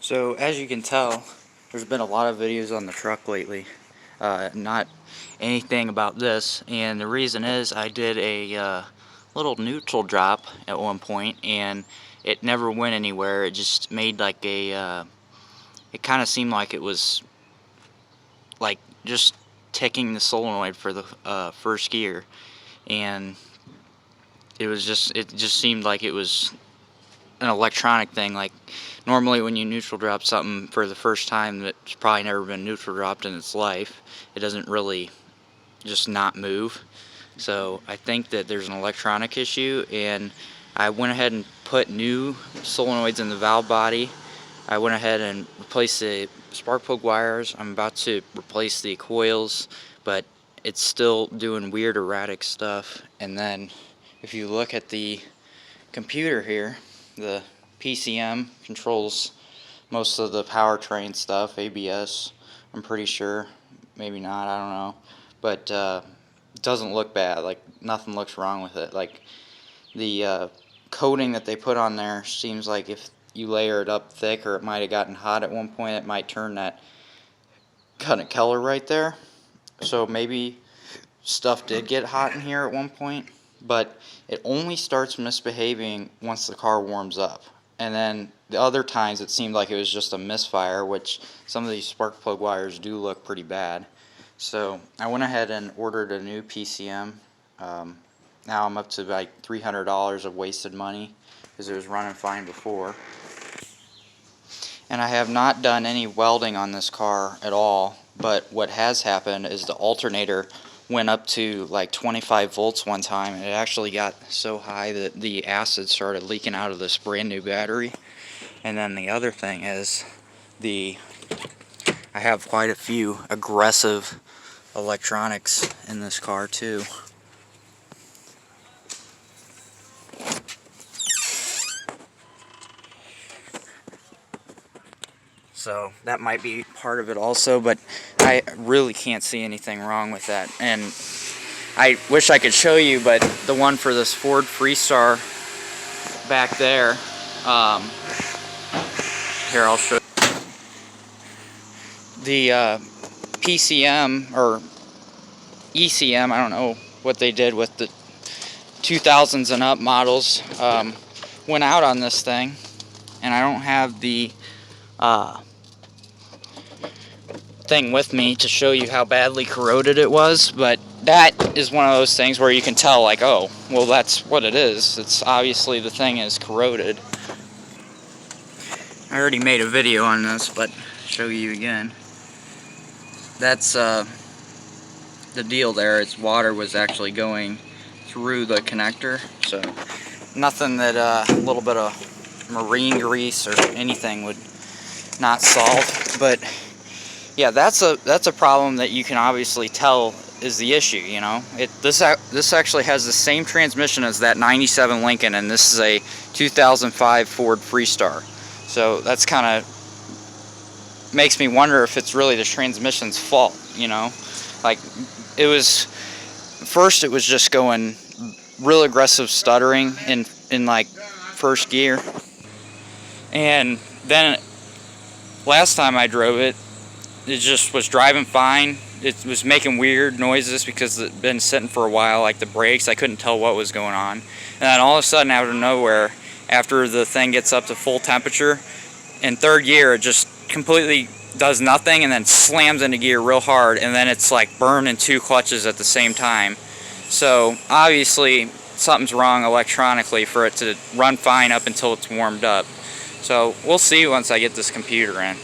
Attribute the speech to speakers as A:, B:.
A: So as you can tell, there's been a lot of videos on the truck lately, not anything about this, and the reason is I did a little neutral drop at one point and it never went anywhere. It just made like a it kind of seemed like it was like just ticking the solenoid for the first gear, and it just seemed like it was an electronic thing. Like normally when you neutral drop something for the first time that's probably never been neutral dropped in its life, it doesn't really just not move. So I think that there's an electronic issue, and I went ahead and put new solenoids in the valve body. I went ahead and replaced the spark plug wires. I'm about to replace the coils, but it's still doing weird erratic stuff. And then if you look at the computer here, the PCM controls most of the powertrain stuff, ABS, I'm pretty sure, maybe not, I don't know, but it doesn't look bad. Like nothing looks wrong with it. Like the coating that they put on there seems like if you layer it up thick, or it might have gotten hot at one point, it might turn that kind of color right there. So maybe stuff did get hot in here at one point, but it only starts misbehaving once the car warms up. And then the other times it seemed like it was just a misfire, which some of these spark plug wires do look pretty bad. So I went ahead and ordered a new PCM. Now I'm up to like $300 of wasted money because it was running fine before. And I have not done any welding on this car at all, but what has happened is the alternator went up to like 25 volts one time, and it actually got so high that the acid started leaking out of this brand new battery. And then the other thing is I have quite a few aggressive electronics in this car too. So that might be part of it also, but I really can't see anything wrong with that. And I wish I could show you, but the one for this Ford Freestar back there, here I'll show you. The PCM or ECM, I don't know what they did with the 2000s and up models, went out on this thing, and I don't have the thing with me to show you how badly corroded it was, but that is one of those things where you can tell, like, oh, well, that's what it is. It's obviously the thing is corroded. I already made a video on this, but show you again. That's the deal there. Its water was actually going through the connector, so nothing that a little bit of marine grease or anything would not solve. But yeah, that's a problem that you can obviously tell is the issue. You know, this actually has the same transmission as that '97 Lincoln, and this is a 2005 Ford Freestar. So that's kind of makes me wonder if it's really the transmission's fault. You know, like it was just going real aggressive stuttering in like first gear, and then last time I drove it, it just was driving fine. It was making weird noises because it had been sitting for a while, like the brakes. I couldn't tell what was going on. And then all of a sudden, out of nowhere, after the thing gets up to full temperature, in third gear, it just completely does nothing and then slams into gear real hard, and then it's like burning two clutches at the same time. So obviously, something's wrong electronically for it to run fine up until it's warmed up. So we'll see once I get this computer in.